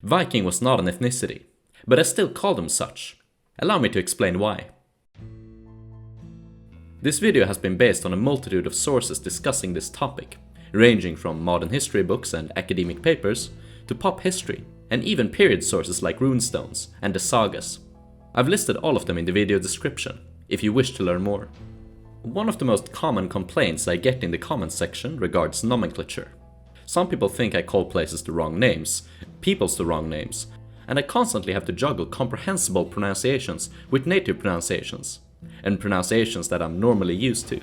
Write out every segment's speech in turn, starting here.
Viking was not an ethnicity, but I still call them such. Allow me to explain why. This video has been based on a multitude of sources discussing this topic, ranging from modern history books and academic papers, to pop history, and even period sources like runestones and the sagas. I've listed all of them in the video description, if you wish to learn more. One of the most common complaints I get in the comments section regards nomenclature. Some people think I call places the wrong names, peoples the wrong names, and I constantly have to juggle comprehensible pronunciations with native pronunciations, and pronunciations that I'm normally used to.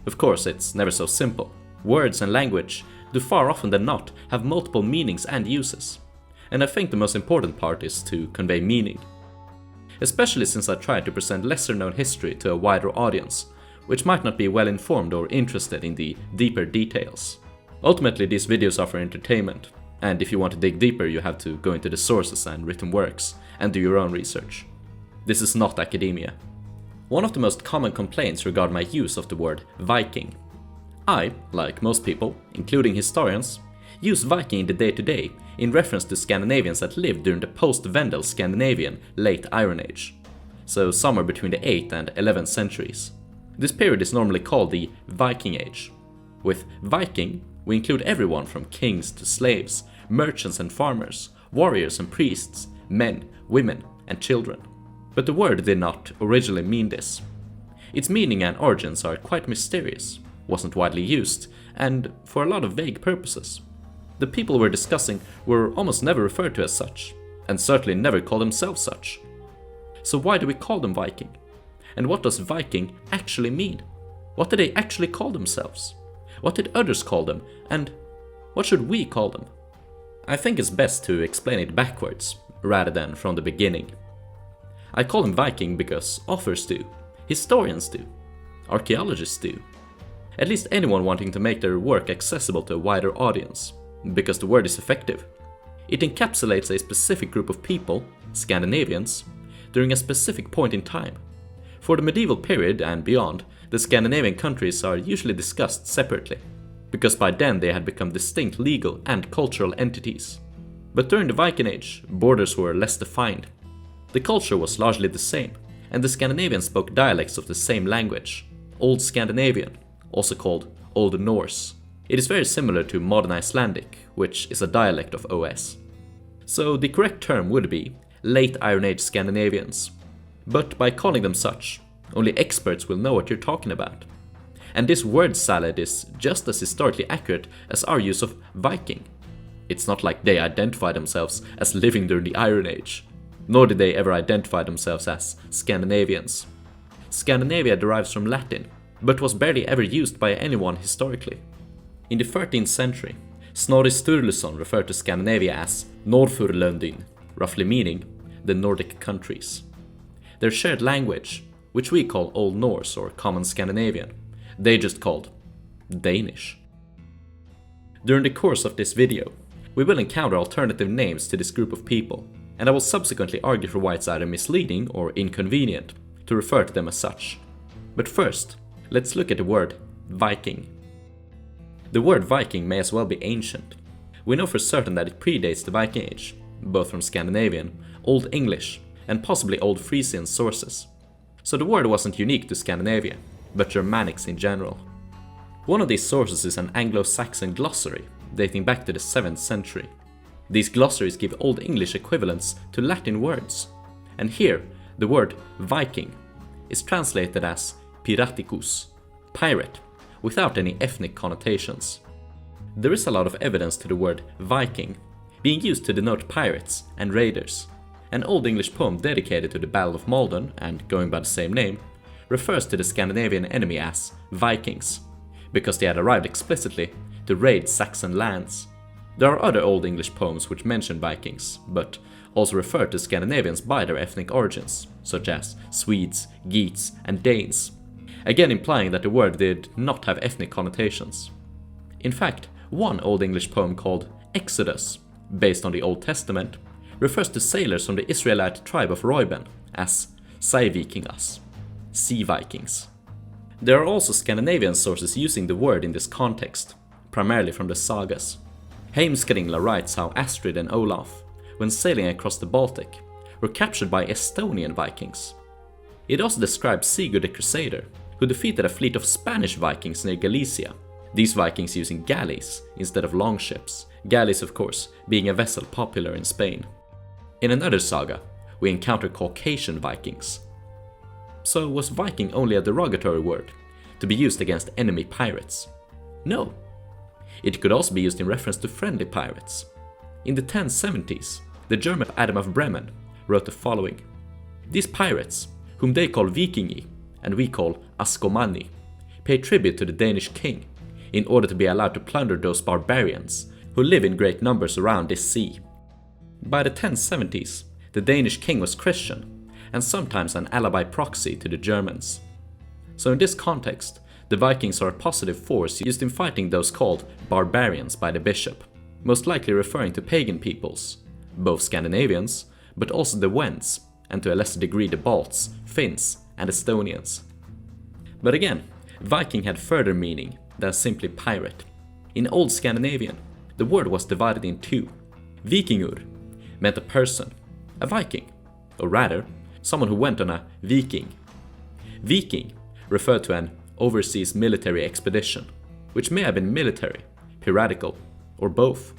Of course, it's never so simple. Words and language do far often than not have multiple meanings and uses, and I think the most important part is to convey meaning. Especially since I try to present lesser known history to a wider audience, which might not be well informed or interested in the deeper details. Ultimately, these videos are for entertainment, and if you want to dig deeper you have to go into the sources and written works and do your own research. This is not academia. One of the most common complaints regard my use of the word Viking. I, like most people, including historians, use Viking in the day-to-day in reference to Scandinavians that lived during the post-Vendel Scandinavian Late Iron Age, so somewhere between the 8th and 11th centuries. This period is normally called the Viking Age. With Viking, we include everyone from kings to slaves, merchants and farmers, warriors and priests, men, women and children. But the word did not originally mean this. Its meaning and origins are quite mysterious, wasn't widely used, and for a lot of vague purposes. The people we're discussing were almost never referred to as such, and certainly never called themselves such. So why do we call them Viking? And what does Viking actually mean? What did they actually call themselves? What did others call them? And what should we call them? I think it's best to explain it backwards, rather than from the beginning. I call them Viking because authors do, historians do, archaeologists do. At least anyone wanting to make their work accessible to a wider audience, because the word is effective. It encapsulates a specific group of people, Scandinavians, during a specific point in time. For the medieval period and beyond, the Scandinavian countries are usually discussed separately, because by then they had become distinct legal and cultural entities. But during the Viking Age, borders were less defined. The culture was largely the same, and the Scandinavians spoke dialects of the same language, Old Scandinavian, also called Old Norse. It is very similar to modern Icelandic, which is a dialect of OS. So the correct term would be Late Iron Age Scandinavians. But by calling them such, only experts will know what you're talking about. And this word salad is just as historically accurate as our use of Viking. It's not like they identify themselves as living during the Iron Age, nor did they ever identify themselves as Scandinavians. Scandinavia derives from Latin, but was barely ever used by anyone historically. In the 13th century, Snorri Sturluson referred to Scandinavia as Norðurlöndin, roughly meaning the Nordic countries. Their shared language, which we call Old Norse or Common Scandinavian, they just called Danish. During the course of this video, we will encounter alternative names to this group of people, and I will subsequently argue for why it's either misleading or inconvenient to refer to them as such. But first, let's look at the word Viking. The word Viking may as well be ancient. We know for certain that it predates the Viking Age, both from Scandinavian, Old English, and possibly Old Frisian sources. So the word wasn't unique to Scandinavia, but Germanics in general. One of these sources is an Anglo-Saxon glossary, dating back to the 7th century. These glossaries give Old English equivalents to Latin words, and here the word Viking is translated as piraticus, pirate, without any ethnic connotations. There is a lot of evidence to the word Viking being used to denote pirates and raiders. An Old English poem dedicated to the Battle of Maldon, and going by the same name, refers to the Scandinavian enemy as Vikings, because they had arrived explicitly to raid Saxon lands. There are other Old English poems which mention Vikings, but also refer to Scandinavians by their ethnic origins, such as Swedes, Geats, and Danes, again implying that the word did not have ethnic connotations. In fact, one Old English poem called Exodus, based on the Old Testament, refers to sailors from the Israelite tribe of Reuben as Sævikingas, Sea Vikings. There are also Scandinavian sources using the word in this context, primarily from the sagas. Heimskringla writes how Astrid and Olaf, when sailing across the Baltic, were captured by Estonian Vikings. It also describes Sigurd the Crusader, who defeated a fleet of Spanish Vikings near Galicia, these Vikings using galleys instead of longships, galleys of course being a vessel popular in Spain. In another saga, we encounter Caucasian Vikings. So was Viking only a derogatory word, to be used against enemy pirates? No. It could also be used in reference to friendly pirates. In the 1070s, the German Adam of Bremen wrote the following: "These pirates, whom they call Vikingi, and we call Askomani, pay tribute to the Danish king, in order to be allowed to plunder those barbarians who live in great numbers around this sea." By the 1070s, the Danish king was Christian, and sometimes an ally by proxy to the Germans. So in this context, the Vikings are a positive force used in fighting those called barbarians by the bishop, most likely referring to pagan peoples, both Scandinavians, but also the Wends, and to a lesser degree the Balts, Finns, and Estonians. But again, Viking had further meaning than simply pirate. In Old Scandinavian, the word was divided in two. Vikingur meant a person, a Viking, or rather, someone who went on a Viking. Viking referred to an overseas military expedition, which may have been military, piratical, or both.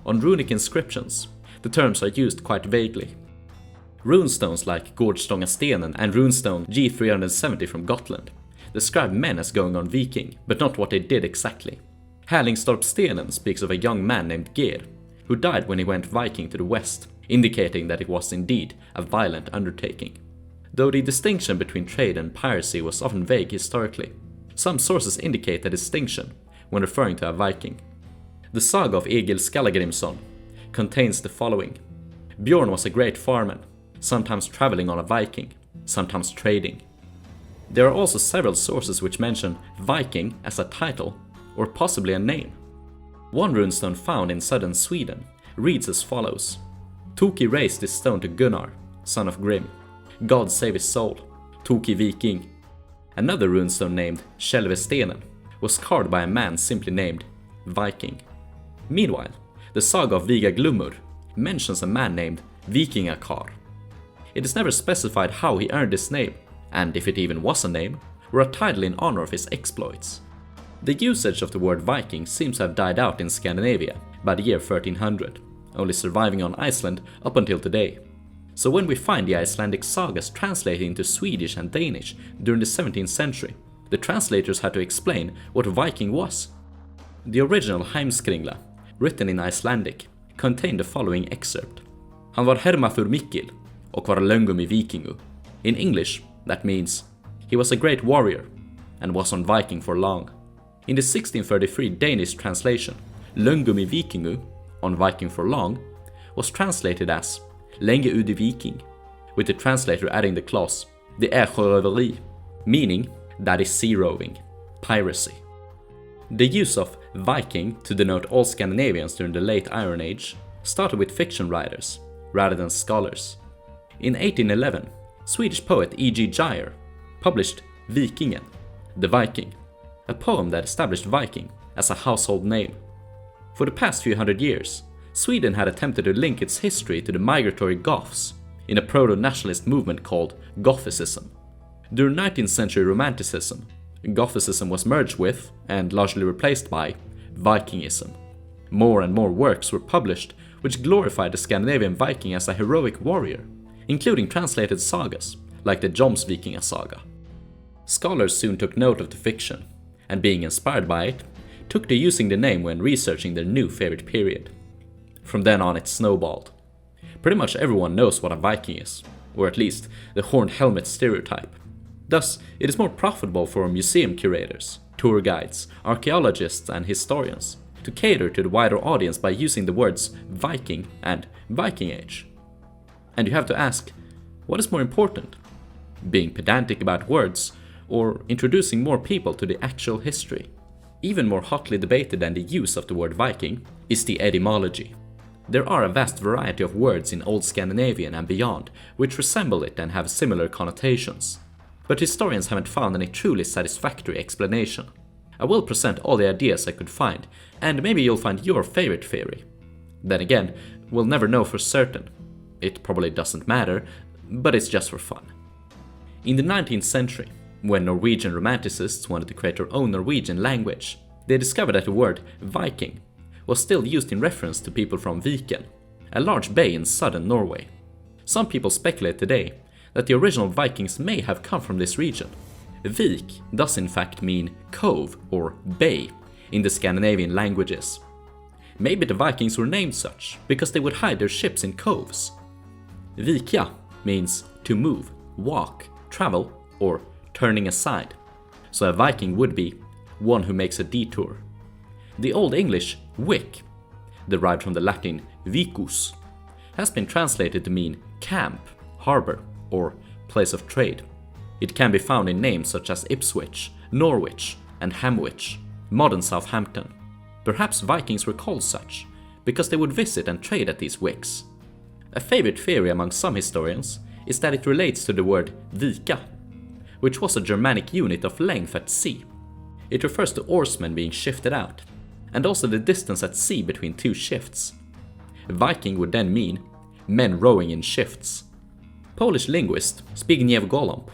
On runic inscriptions, the terms are used quite vaguely. Runestones like Gårdstånga-stenen and runestone G370 from Gotland describe men as going on Viking, but not what they did exactly. Härlingstorpsstenen speaks of a young man named Ger, who died when he went Viking to the west, indicating that it was indeed a violent undertaking. Though the distinction between trade and piracy was often vague historically, some sources indicate a distinction when referring to a Viking. The saga of Egil Skallagrimsson contains the following: Bjorn was a great farmer, sometimes traveling on a Viking, sometimes trading. There are also several sources which mention Viking as a title or possibly a name. One runestone found in southern Sweden reads as follows: Toki raised this stone to Gunnar, son of Grim. God save his soul, Toki Viking. Another runestone named Kälvestenen was carved by a man simply named Viking. Meanwhile, the saga of Viga Glumur mentions a man named Vikingakar. It is never specified how he earned this name, and if it even was a name, or a title in honor of his exploits. The usage of the word Viking seems to have died out in Scandinavia by the year 1300, only surviving on Iceland up until today. So when we find the Icelandic sagas translated into Swedish and Danish during the 17th century, the translators had to explain what Viking was. The original Heimskringla, written in Icelandic, contained the following excerpt: Han var hermafur mikil och var löngum i vikingu. In English, that means, he was a great warrior and was on Viking for long. In the 1633 Danish translation, löngum i vikingu, on Viking for long, was translated as länge udi viking, with the translator adding the clause det är sjöröveri, meaning that is sea roving, piracy. The use of Viking to denote all Scandinavians during the late Iron Age started with fiction writers, rather than scholars. In 1811, Swedish poet E.G. Geyer published Vikingen, the Viking, a poem that established Viking as a household name. For the past few hundred years, Sweden had attempted to link its history to the migratory Goths in a proto-nationalist movement called Gothicism. During 19th century Romanticism, Gothicism was merged with, and largely replaced by, Vikingism. More and more works were published which glorified the Scandinavian Viking as a heroic warrior, including translated sagas like the Jomsvikinga saga. Scholars soon took note of the fiction, and being inspired by it, took to using the name when researching their new favorite period. From then on it snowballed. Pretty much everyone knows what a Viking is, or at least the horned helmet stereotype. Thus, it is more profitable for museum curators, tour guides, archaeologists and historians to cater to the wider audience by using the words Viking and Viking Age. And you have to ask, what is more important? Being pedantic about words, or introducing more people to the actual history? Even more hotly debated than the use of the word Viking is the etymology. There are a vast variety of words in Old Scandinavian and beyond which resemble it and have similar connotations. But historians haven't found any truly satisfactory explanation. I will present all the ideas I could find, and maybe you'll find your favorite theory. Then again, we'll never know for certain. It probably doesn't matter, but it's just for fun. In the 19th century, when Norwegian romanticists wanted to create their own Norwegian language, they discovered that the word Viking was still used in reference to people from Viken, a large bay in southern Norway. Some people speculate today that the original Vikings may have come from this region. Vik does in fact mean cove or bay in the Scandinavian languages. Maybe the Vikings were named such because they would hide their ships in coves. Vikja means to move, walk, travel, or turning aside. So a Viking would be one who makes a detour. The Old English wick, derived from the Latin vicus, has been translated to mean camp, harbor, or place of trade. It can be found in names such as Ipswich, Norwich, and Hamwich, modern Southampton. Perhaps Vikings were called such because they would visit and trade at these wicks. A favorite theory among some historians is that it relates to the word vika, which was a Germanic unit of length at sea. It refers to oarsmen being shifted out, and also the distance at sea between two shifts. Viking would then mean men rowing in shifts. Polish linguist Zbigniew Golomb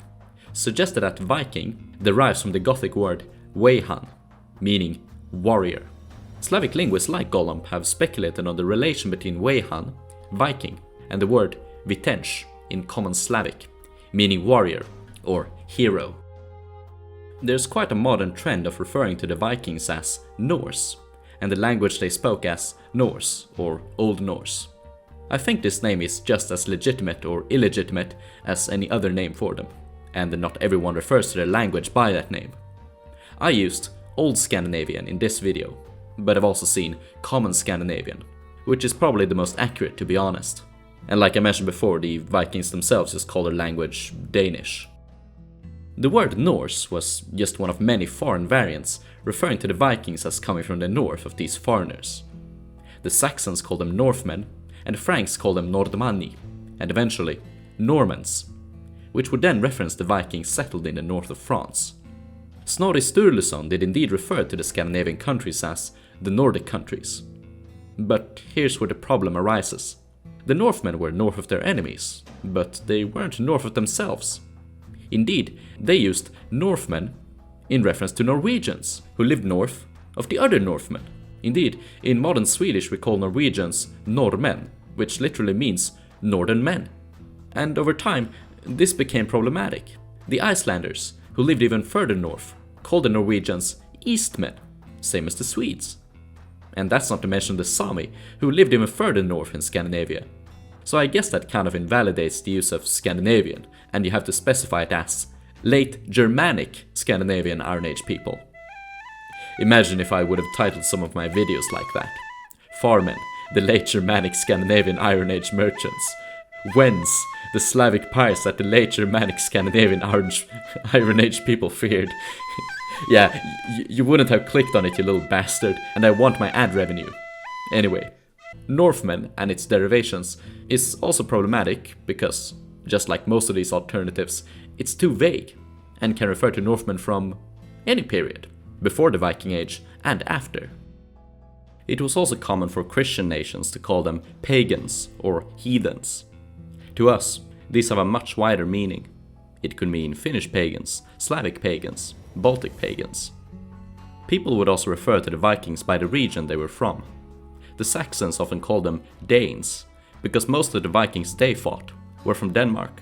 suggested that Viking derives from the Gothic word wejhan, meaning warrior. Slavic linguists like Golomb have speculated on the relation between wejhan, Viking, and the word vitench in Common Slavic, meaning warrior or hero. There's quite a modern trend of referring to the Vikings as Norse, and the language they spoke as Norse or Old Norse. I think this name is just as legitimate or illegitimate as any other name for them, and not everyone refers to their language by that name. I used Old Scandinavian in this video, but I've also seen Common Scandinavian, which is probably the most accurate to be honest. And like I mentioned before, the Vikings themselves just call their language Danish. The word Norse was just one of many foreign variants referring to the Vikings as coming from the north of these foreigners. The Saxons called them Northmen, and the Franks called them Nordmanni, and eventually Normans, which would then reference the Vikings settled in the north of France. Snorri Sturluson did indeed refer to the Scandinavian countries as the Nordic countries. But here's where the problem arises. The Northmen were north of their enemies, but they weren't north of themselves. Indeed, they used Northmen in reference to Norwegians, who lived north of the other Northmen. Indeed, in modern Swedish we call Norwegians norrmän, which literally means northern men. And over time, this became problematic. The Icelanders, who lived even further north, called the Norwegians Eastmen, same as the Swedes. And that's not to mention the Sami, who lived even further north in Scandinavia. So I guess that kind of invalidates the use of Scandinavian, and you have to specify it as late Germanic Scandinavian Iron Age people. Imagine if I would have titled some of my videos like that. Farmen, the late Germanic Scandinavian Iron Age merchants. Whence, the Slavic pirates that the late Germanic Scandinavian Iron Age people feared. Yeah, you wouldn't have clicked on it, you little bastard, and I want my ad revenue. Anyway, Northmen and its derivations is also problematic because, just like most of these alternatives, it's too vague and can refer to Northmen from any period, before the Viking Age and after. It was also common for Christian nations to call them pagans or heathens. To us, these have a much wider meaning. It could mean Finnish pagans, Slavic pagans, Baltic pagans. People would also refer to the Vikings by the region they were from. The Saxons often called them Danes, because most of the Vikings they fought were from Denmark.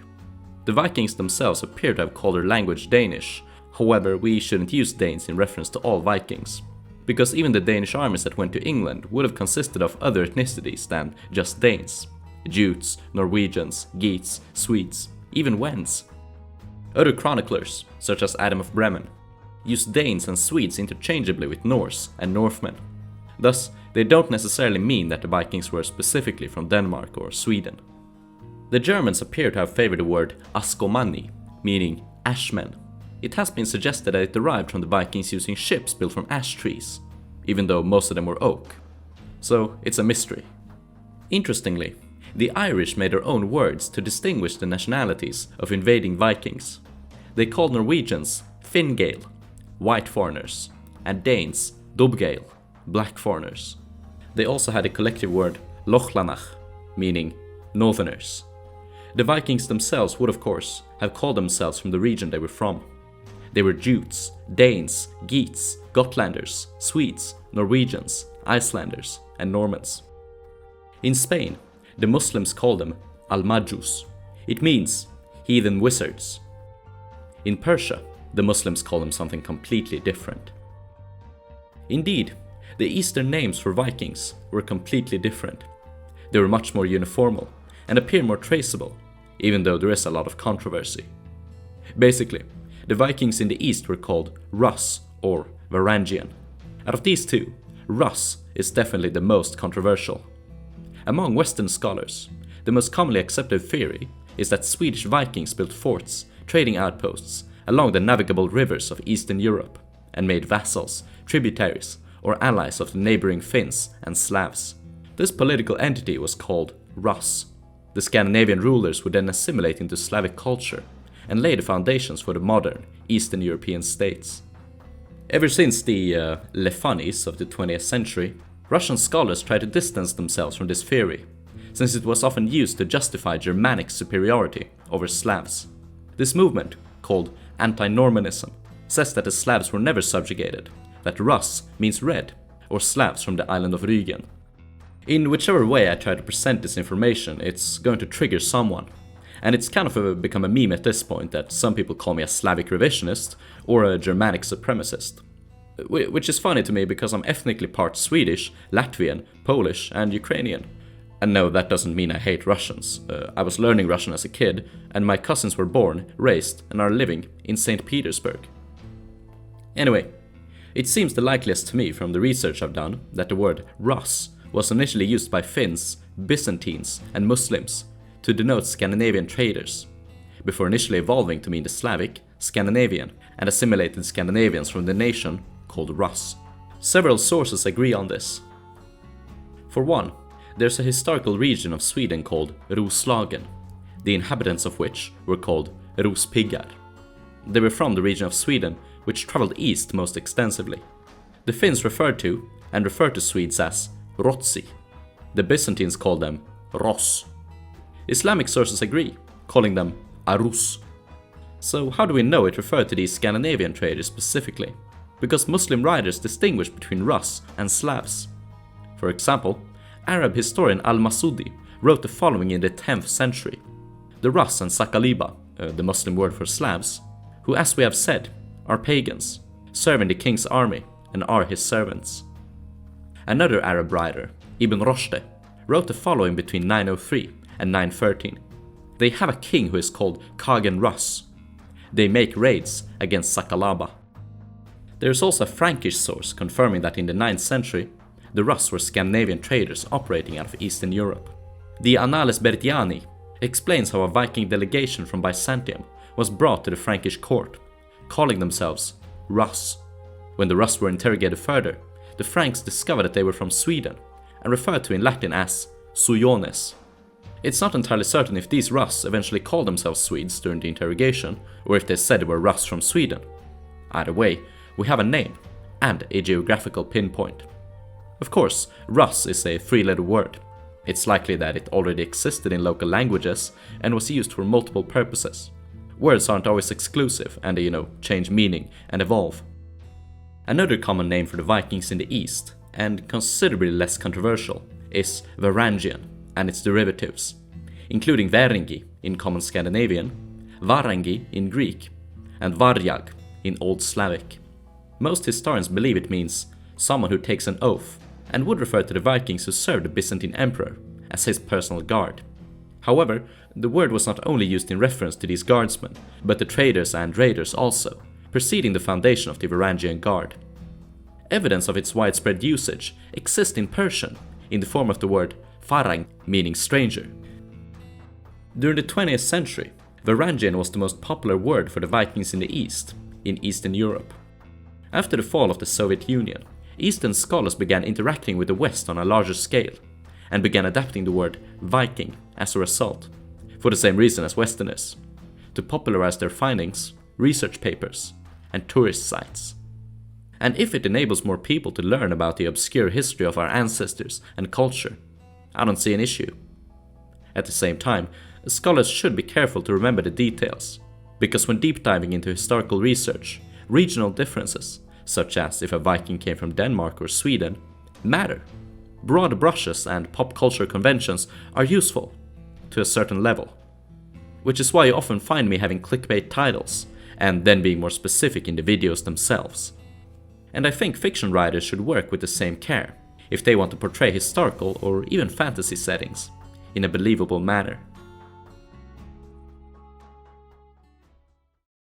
The Vikings themselves appear to have called their language Danish. However, we shouldn't use Danes in reference to all Vikings, because even the Danish armies that went to England would have consisted of other ethnicities than just Danes. Jutes, Norwegians, Geats, Swedes, even Wends. Other chroniclers, such as Adam of Bremen, used Danes and Swedes interchangeably with Norse and Northmen. Thus, they don't necessarily mean that the Vikings were specifically from Denmark or Sweden. The Germans appear to have favored the word askomanni, meaning ashmen. It has been suggested that it derived from the Vikings using ships built from ash trees, even though most of them were oak. So it's a mystery. Interestingly, the Irish made their own words to distinguish the nationalities of invading Vikings. They called Norwegians Finngale, white foreigners, and Danes Dubgale, black foreigners. They also had a collective word Lochlanach, meaning northerners. The Vikings themselves would of course have called themselves from the region they were from. They were Jutes, Danes, Geats, Gotlanders, Swedes, Norwegians, Icelanders, and Normans. In Spain, the Muslims call them Almajus. It means heathen wizards. In Persia, the Muslims call them something completely different. Indeed, the Eastern names for Vikings were completely different. They were much more uniformal and appear more traceable, even though there is a lot of controversy. Basically, the Vikings in the East were called Russ or Varangian. Out of these two, Russ is definitely the most controversial. Among Western scholars, the most commonly accepted theory is that Swedish Vikings built forts, trading outposts, along the navigable rivers of Eastern Europe, and made vassals, tributaries, or allies of the neighboring Finns and Slavs. This political entity was called Russ. The Scandinavian rulers would then assimilate into Slavic culture and lay the foundations for the modern Eastern European states. Ever since the Lefanis of the 20th century, Russian scholars tried to distance themselves from this theory, since it was often used to justify Germanic superiority over Slavs. This movement, called anti-Normanism, says that the Slavs were never subjugated, that Russ means red, or Slavs from the island of Rügen. In whichever way I try to present this information, it's going to trigger someone. And it's kind of become a meme at this point that some people call me a Slavic revisionist or a Germanic supremacist. Which is funny to me because I'm ethnically part Swedish, Latvian, Polish, and Ukrainian. And no, that doesn't mean I hate Russians. I was learning Russian as a kid, and my cousins were born, raised, and are living in St. Petersburg. Anyway, it seems the likeliest to me from the research I've done that the word Russ was initially used by Finns, Byzantines, and Muslims to denote Scandinavian traders, before initially evolving to mean the Slavic, Scandinavian, and assimilated Scandinavians from the nation called Russ. Several sources agree on this. For one, there's a historical region of Sweden called Roslagen, the inhabitants of which were called Rospiggar. They were from the region of Sweden which travelled east most extensively. The Finns referred to Swedes as Rotsi. The Byzantines called them Ross. Islamic sources agree, calling them Arus. So how do we know it referred to these Scandinavian traders specifically? Because Muslim writers distinguish between Russ and Slavs. For example, Arab historian al-Masudi wrote the following in the 10th century. The Russ and Sakaliba, the Muslim word for Slavs, who as we have said, are pagans, serving the king's army and are his servants. Another Arab writer, Ibn Rushd, wrote the following between 903 and 913. They have a king who is called Kagan Russ. They make raids against Sakalaba. There is also a Frankish source confirming that in the 9th century, the Russ were Scandinavian traders operating out of Eastern Europe. The Annales Bertiani explains how a Viking delegation from Byzantium was brought to the Frankish court, calling themselves Russ. When the Russ were interrogated further, the Franks discovered that they were from Sweden and referred to in Latin as Suiones. It's not entirely certain if these Russ eventually called themselves Swedes during the interrogation or if they said they were Russ from Sweden. Either way, we have a name and a geographical pinpoint. Of course, Russ is a three-letter word. It's likely that it already existed in local languages and was used for multiple purposes. Words aren't always exclusive and they, change meaning and evolve. Another common name for the Vikings in the East, and considerably less controversial, is Varangian and its derivatives, including Varingi in Common Scandinavian, Varangi in Greek, and Varjag in Old Slavic. Most historians believe it means someone who takes an oath, and would refer to the Vikings who served the Byzantine emperor as his personal guard. However, the word was not only used in reference to these guardsmen, but the traders and raiders also, preceding the foundation of the Varangian Guard. Evidence of its widespread usage exists in Persian, in the form of the word farang, meaning stranger. During the 20th century, Varangian was the most popular word for the Vikings in the East, in Eastern Europe. After the fall of the Soviet Union, Eastern scholars began interacting with the West on a larger scale, and began adapting the word Viking as a result, for the same reason as Westerners, to popularize their findings, research papers, and tourist sites. And if it enables more people to learn about the obscure history of our ancestors and culture, I don't see an issue. At the same time, scholars should be careful to remember the details, because when deep diving into historical research, regional differences, such as if a Viking came from Denmark or Sweden, matter. Broad brushes and pop culture conventions are useful, to a certain level. Which is why you often find me having clickbait titles, and then being more specific in the videos themselves. And I think fiction writers should work with the same care, if they want to portray historical or even fantasy settings in a believable manner.